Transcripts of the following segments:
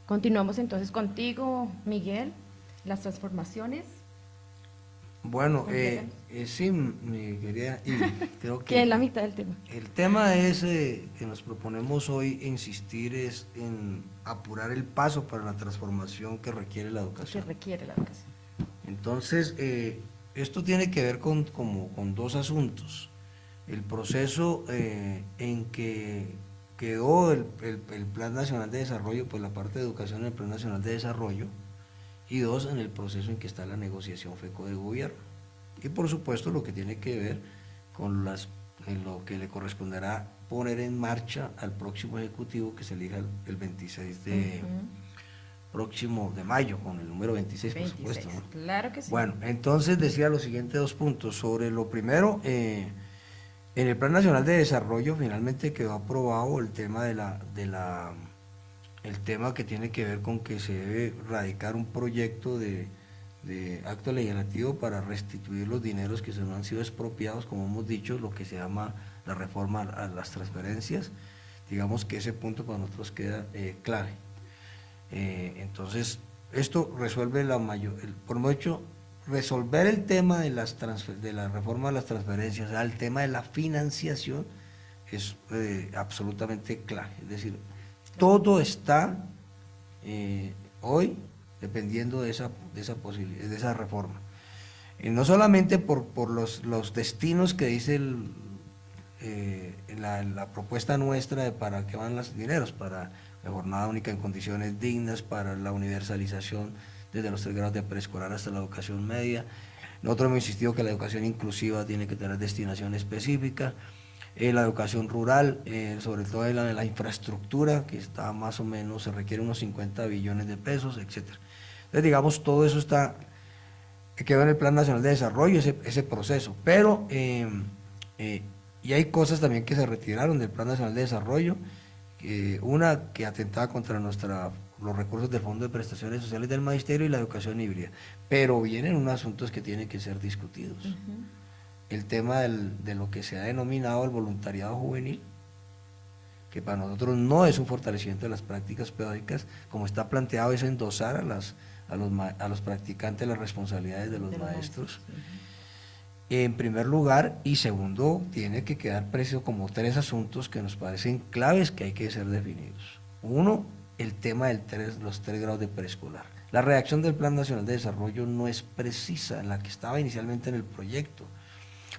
Continuamos entonces contigo, Miguel, las transformaciones. Bueno, Completas. sí, mi querida Ivy, creo Que es que la mitad del tema. el tema es que nos proponemos hoy insistir es en apurar el paso para la transformación que requiere la Que educación. requiere la educación. Entonces, esto tiene que ver con dos asuntos. El proceso en que quedó el Plan Nacional de Desarrollo, pues la parte de educación en el Plan Nacional de Desarrollo, y dos, en el proceso en que está la negociación FECO de gobierno. Y por supuesto lo que tiene que ver con en lo que le corresponderá poner en marcha al próximo ejecutivo que se elija el 26 de próximo de mayo, con el número 26, por 26, supuesto, ¿no? claro que sí. Bueno, entonces decía los siguientes dos puntos. Sobre lo primero, en el Plan Nacional de Desarrollo finalmente quedó aprobado el tema el tema que tiene que ver con que se debe radicar un proyecto de acto legislativo para restituir los dineros que se nos han sido expropiados, como hemos dicho, lo que se llama la reforma a las transferencias. Digamos que ese punto para nosotros queda clave. Entonces, esto resuelve por mucho, resolver el tema de de la reforma de las transferencias, o sea, el tema de la financiación, es absolutamente clave. Es decir, todo está hoy dependiendo de esa posibilidad, de esa reforma. No solamente por los destinos que dice la propuesta nuestra de para qué van los dineros, para la jornada única en condiciones dignas, para la universalización desde los 3 grados de preescolar hasta la educación media. Nosotros hemos insistido que la educación inclusiva tiene que tener destinación específica, la educación rural, sobre todo la infraestructura, que está más o menos, se requiere unos 50 billones de pesos, etcétera. Entonces, digamos, todo eso quedó en el Plan Nacional de Desarrollo, ese proceso, pero y hay cosas también que se retiraron del Plan Nacional de Desarrollo, una que atentaba contra los recursos del Fondo de Prestaciones Sociales del Magisterio y la educación híbrida, pero vienen unos asuntos que tienen que ser discutidos. El tema de lo que se ha denominado el voluntariado juvenil, que para nosotros no es un fortalecimiento de las prácticas pedagógicas, como está planteado, es endosar a los practicantes las responsabilidades de los maestros. En primer lugar, y segundo, tiene que quedar precio como tres asuntos que nos parecen claves que hay que ser definidos. Uno, el tema de los 3 grados de preescolar. La redacción del Plan Nacional de Desarrollo no es precisa en la que estaba inicialmente en el proyecto.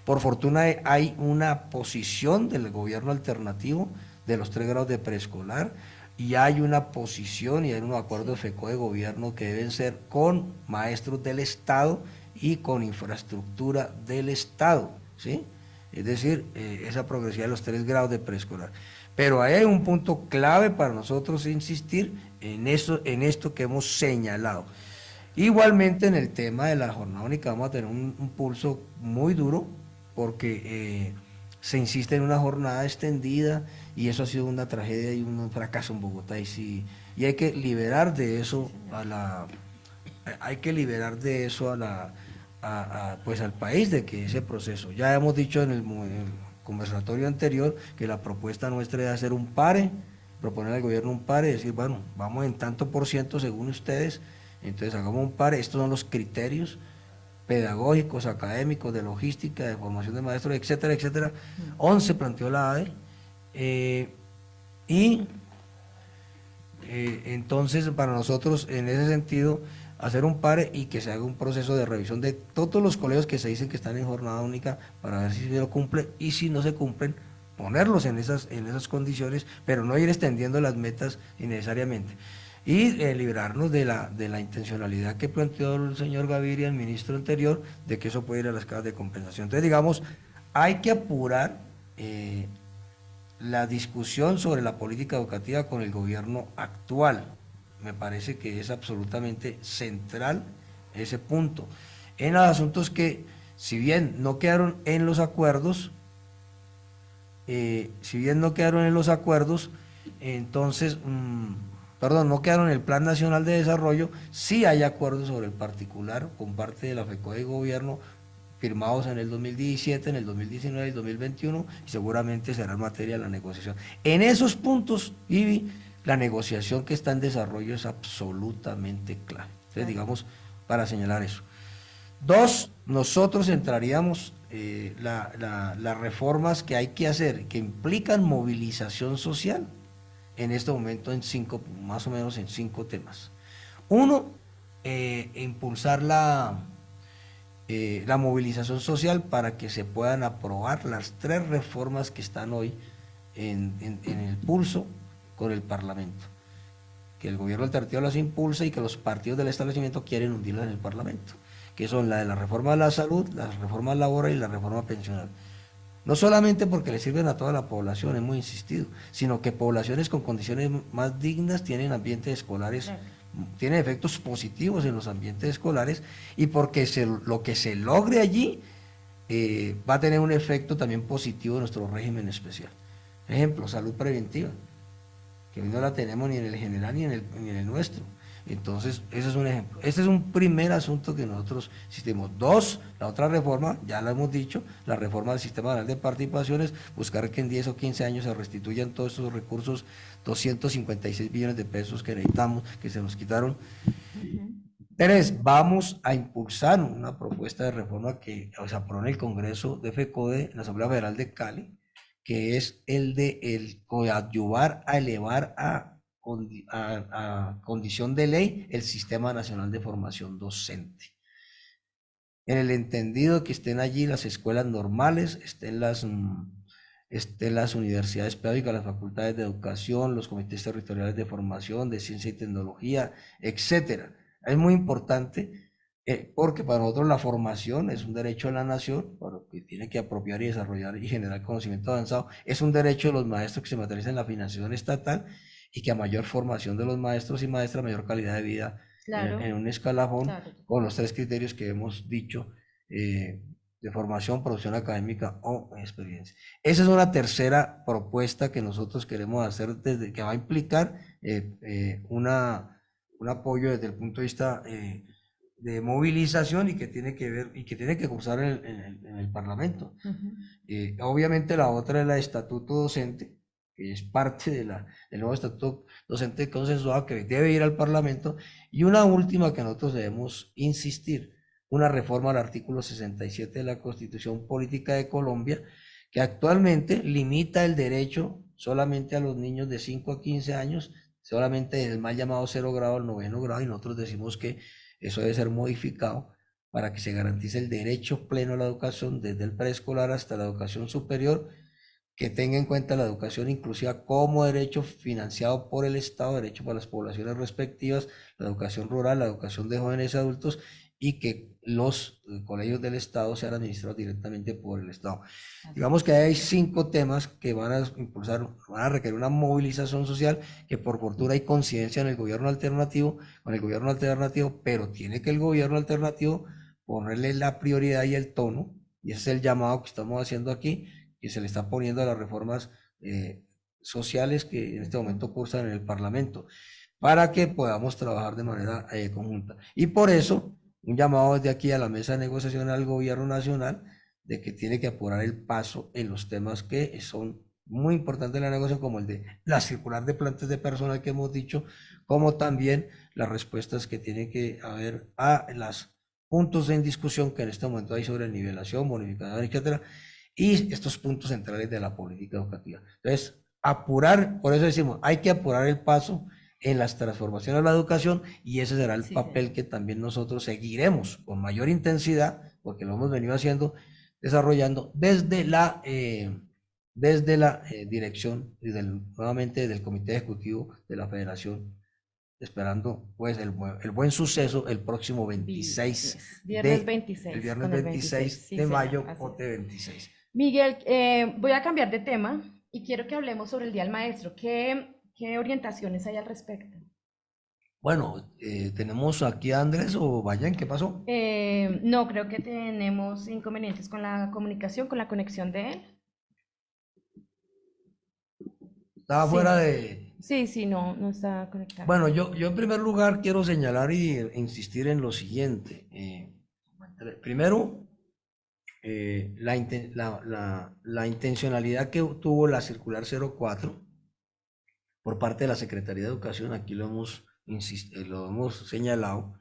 Por fortuna hay una posición del gobierno alternativo de los 3 grados de preescolar, y hay una posición y hay unos acuerdos FECO de gobierno que deben ser con maestros del Estado y con infraestructura del Estado, ¿sí? Es decir, esa progresividad de los 3 grados de preescolar. Pero ahí hay un punto clave para nosotros insistir en esto que hemos señalado. Igualmente en el tema de la jornada única vamos a tener un pulso muy duro, porque se insiste en una jornada extendida y eso ha sido una tragedia y un fracaso en Bogotá, y hay que liberar de eso pues al país, de que ese proceso. Ya hemos dicho en el conversatorio anterior que la propuesta nuestra es hacer un pare, proponer al gobierno un pare, decir, bueno, vamos en tanto por ciento según ustedes, entonces hagamos un pare, estos son los criterios pedagógicos, académicos, de logística, de formación de maestros, etcétera, etcétera. 11 planteó la ADE, y entonces para nosotros en ese sentido hacer un pare y que se haga un proceso de revisión de todos los colegios que se dicen que están en jornada única para ver si se lo cumplen, y si no se cumplen, ponerlos en esas condiciones, pero no ir extendiendo las metas innecesariamente. Y librarnos de la intencionalidad que planteó el señor Gaviria, el ministro anterior, de que eso puede ir a las casas de compensación. Entonces, digamos, hay que apurar la discusión sobre la política educativa con el gobierno actual. Me parece que es absolutamente central ese punto. En los asuntos que, si bien no quedaron en los acuerdos, entonces, perdón, no quedaron en el Plan Nacional de Desarrollo, sí hay acuerdos sobre el particular con parte de la FECO de gobierno, firmados en el 2017, en el 2019 y el 2021, y seguramente será materia de la negociación. En esos puntos, Ibi, la negociación que está en desarrollo es absolutamente clave. Entonces, digamos, para señalar eso. Dos, nosotros entraríamos las reformas que hay que hacer, que implican movilización social, en este momento en cinco, más o menos en 5 temas. Uno, impulsar la movilización social para que se puedan aprobar las 3 reformas que están hoy en el pulso con el Parlamento. Que el gobierno alternativo las impulsa y que los partidos del establecimiento quieren hundirlas en el Parlamento, que son la de la reforma de la salud, la reforma laboral y la reforma pensional. No solamente porque le sirven a toda la población, hemos insistido, sino que poblaciones con condiciones más dignas tienen ambientes escolares, tienen efectos positivos en los ambientes escolares, y porque lo que se logre allí va a tener un efecto también positivo en nuestro régimen especial. Ejemplo, salud preventiva, que hoy no la tenemos ni en el general ni en el nuestro. Entonces, ese es un ejemplo. Este es un primer asunto que nosotros insistimos. Dos, la otra reforma, ya la hemos dicho, la reforma del Sistema Nacional de Participaciones, buscar que en 10 o 15 años se restituyan todos esos recursos, 256 billones de pesos que necesitamos, que se nos quitaron. Tres, vamos a impulsar una propuesta de reforma que se aprobó en el Congreso de FECODE, en la Asamblea Federal de Cali, que es el coadyuvar a elevar a condición de ley el Sistema Nacional de Formación Docente. En el entendido que estén allí las escuelas normales, estén las universidades pedagógicas, las facultades de educación, los comités territoriales de formación, de ciencia y tecnología, etcétera. Es muy importante porque para nosotros la formación es un derecho de la nación, por lo que tiene que apropiar y desarrollar y generar conocimiento avanzado. Es un derecho de los maestros que se materializa en la financiación estatal, y que a mayor formación de los maestros y maestras, mayor calidad de vida en un escalafón, con los 3 criterios que hemos dicho, de formación, producción académica o experiencia. Esa es una tercera propuesta que nosotros queremos hacer, que va a implicar un apoyo desde el punto de vista de movilización, y que tiene que ver y que tiene que cursar en el Parlamento. Obviamente la otra es la de estatuto docente, que es parte del nuevo estatuto docente consensuado que debe ir al Parlamento. Y una última que nosotros debemos insistir, una reforma al artículo 67 de la Constitución Política de Colombia, que actualmente limita el derecho solamente a los niños de 5 a 15 años, solamente del mal llamado 0 grado al 9º grado, y nosotros decimos que eso debe ser modificado para que se garantice el derecho pleno a la educación desde el preescolar hasta la educación superior, que tenga en cuenta la educación inclusiva como derecho financiado por el Estado, derecho para las poblaciones respectivas, la educación rural, la educación de jóvenes y adultos, y que los colegios del Estado sean administrados directamente por el Estado. Digamos que hay 5 temas que van a impulsar, van a requerir una movilización social, que por fortuna hay coincidencia en el gobierno alternativo, pero tiene que el gobierno alternativo ponerle la prioridad y el tono, y ese es el llamado que estamos haciendo aquí, que se le está poniendo a las reformas sociales que en este momento cursan en el Parlamento, para que podamos trabajar de manera conjunta. Y por eso, un llamado desde aquí a la mesa de negociación al gobierno nacional, de que tiene que apurar el paso en los temas que son muy importantes en la negociación, como el de la circular de plantas de personal que hemos dicho, como también las respuestas que tiene que haber a los puntos en discusión que en este momento hay sobre nivelación, bonificación, etcétera, y estos puntos centrales de la política educativa. Entonces, apurar, por eso decimos, hay que apurar el paso en las transformaciones de la educación, y ese será el papel que también nosotros seguiremos con mayor intensidad, porque lo hemos venido haciendo, desarrollando desde la dirección y nuevamente del Comité Ejecutivo de la Federación, esperando pues el buen suceso el próximo 26 viernes 26, el viernes 26 de mayo, POTE 26. Miguel, voy a cambiar de tema y quiero que hablemos sobre el Día del Maestro. ¿Qué orientaciones hay al respecto? Bueno, tenemos aquí a Andrés, o vayan, ¿qué pasó? No, creo que tenemos inconvenientes con la comunicación, con la conexión de él. Estaba fuera de... Sí, no está conectado. Bueno, yo en primer lugar quiero señalar y insistir en lo siguiente. Primero, la intencionalidad que tuvo la circular 04, por parte de la Secretaría de Educación, aquí lo hemos señalado,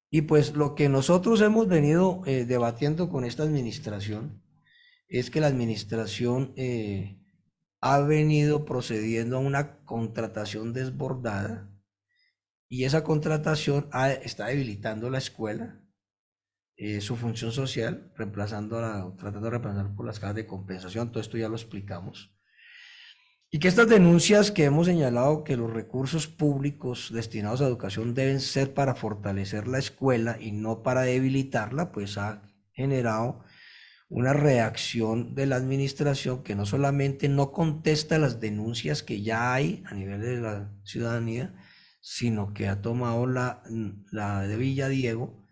y pues lo que nosotros hemos venido debatiendo con esta administración es que la administración ha venido procediendo a una contratación desbordada y esa contratación está debilitando la escuela, su función social, tratando de reemplazar por las cajas de compensación. Todo esto ya lo explicamos. Y que estas denuncias que hemos señalado, que los recursos públicos destinados a educación deben ser para fortalecer la escuela y no para debilitarla, pues ha generado una reacción de la administración que no solamente no contesta las denuncias que ya hay a nivel de la ciudadanía, sino que ha tomado la de Villadiego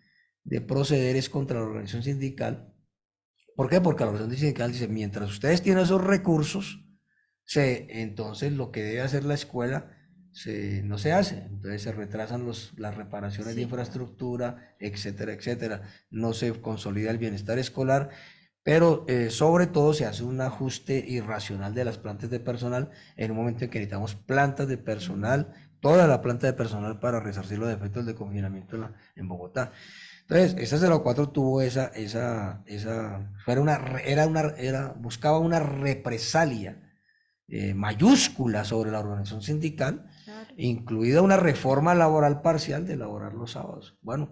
de procederes contra la organización sindical. ¿Por qué? Porque la organización sindical dice, mientras ustedes tienen esos recursos, entonces lo que debe hacer la escuela no se hace. Entonces se retrasan las reparaciones de infraestructura, etcétera, etcétera. No se consolida el bienestar escolar, pero sobre todo se hace un ajuste irracional de las plantas de personal en un momento en que necesitamos plantas de personal, toda la planta de personal para resarcir los efectos de confinamiento en Bogotá. Entonces, esa 04 tuvo buscaba una represalia mayúscula sobre la organización sindical, claro, incluida una reforma laboral parcial de laborar los sábados. Bueno,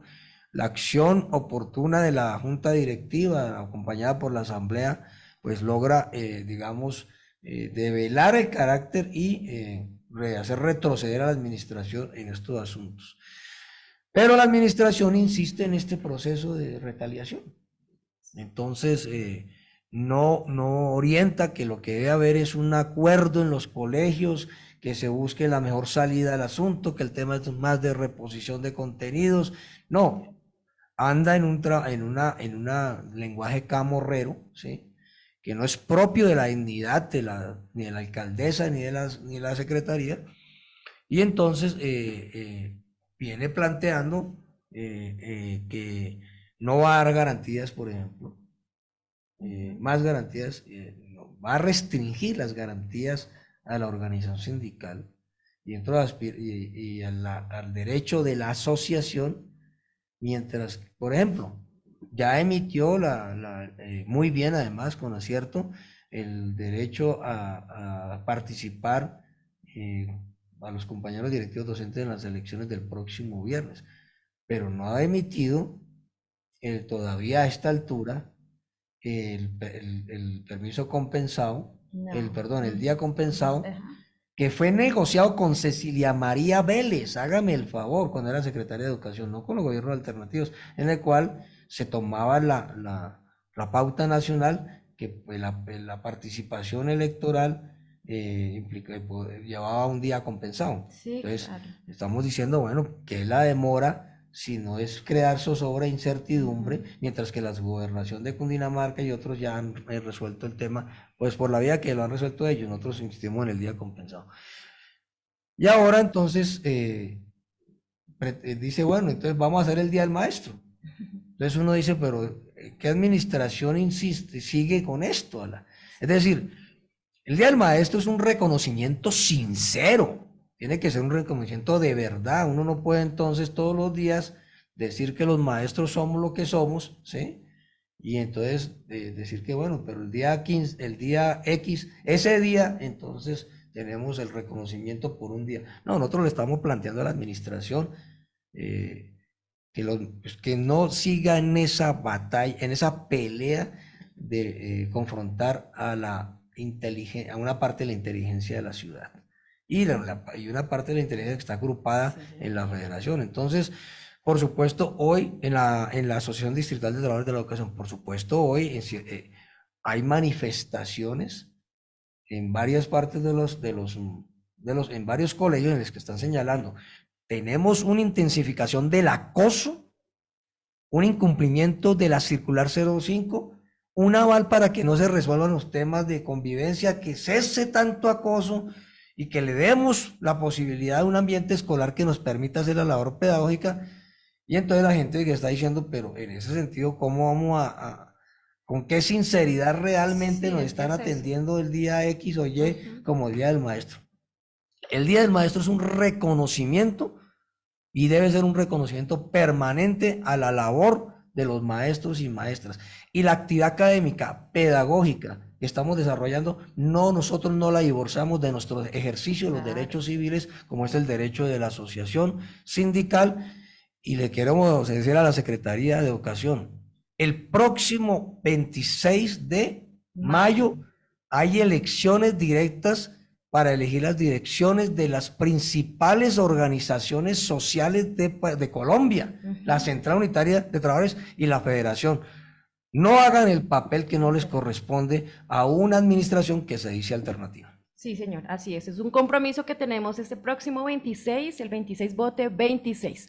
la acción oportuna de la junta directiva, acompañada por la asamblea, pues logra, develar el carácter y hacer retroceder a la administración en estos asuntos. Pero la administración insiste en este proceso de retaliación. Entonces, no orienta que lo que debe haber es un acuerdo en los colegios, que se busque la mejor salida al asunto, que el tema es más de reposición de contenidos. No, anda en un lenguaje camorrero, ¿sí?, que no es propio de la dignidad ni de la alcaldesa ni de la secretaría, y entonces viene planteando que no va a dar garantías, por ejemplo, más garantías, no, va a restringir las garantías a la organización sindical y al derecho de la asociación, mientras, por ejemplo, ya emitió muy bien, además, con acierto, el derecho a participar a los compañeros directivos docentes en las elecciones del próximo viernes, pero no ha emitido todavía a esta altura el permiso compensado, No. el día compensado, que fue negociado con Cecilia María Vélez, hágame el favor, cuando era secretaria de Educación, no con los gobiernos alternativos, en el cual se tomaba la pauta nacional, que la participación electoral llevaba un día compensado. Sí, entonces, claro, estamos diciendo, bueno, que la demora, si no es crear zozobra e incertidumbre, mientras que la gobernación de Cundinamarca y otros ya han resuelto el tema, pues por la vía que lo han resuelto ellos, nosotros insistimos en el día compensado. Y ahora entonces dice, bueno, entonces vamos a hacer el Día del Maestro. Entonces uno dice, pero ¿qué administración sigue con esto? Es decir, el Día del Maestro es un reconocimiento sincero, tiene que ser un reconocimiento de verdad. Uno no puede entonces todos los días decir que los maestros somos lo que somos, ¿sí? Y entonces decir que bueno, pero el día 15, el día X, ese día, entonces tenemos el reconocimiento por un día. No, nosotros le estamos planteando a la administración que no siga en esa batalla, en esa pelea de confrontar a una parte de la inteligencia de la ciudad y una parte de la inteligencia que está agrupada en la federación. Entonces, por supuesto, hoy en la Asociación Distrital de Trabajadores de la Educación, por supuesto, hoy hay manifestaciones en varias partes en varios colegios en los que están señalando, tenemos una intensificación del acoso, un incumplimiento de la circular 05, un aval para que no se resuelvan los temas de convivencia, que cese tanto acoso y que le demos la posibilidad de un ambiente escolar que nos permita hacer la labor pedagógica. Y entonces la gente que está diciendo, pero en ese sentido, ¿cómo vamos con qué sinceridad realmente nos están atendiendo el día X o Y como Día del Maestro? El Día del Maestro es un reconocimiento y debe ser un reconocimiento permanente a la labor de los maestros y maestras. Y la actividad académica, pedagógica que estamos desarrollando, nosotros no la divorciamos de nuestro ejercicio de los Claro. derechos civiles, como es el derecho de la asociación sindical. Y le queremos decir a la Secretaría de Educación, el próximo 26 de mayo hay elecciones directas para elegir las direcciones de las principales organizaciones sociales de Colombia, la Central Unitaria de Trabajadores y la Federación. No hagan el papel que no les corresponde a una administración que se dice alternativa. Sí, señor, así es. Es un compromiso que tenemos este próximo 26, el 26 vote 26.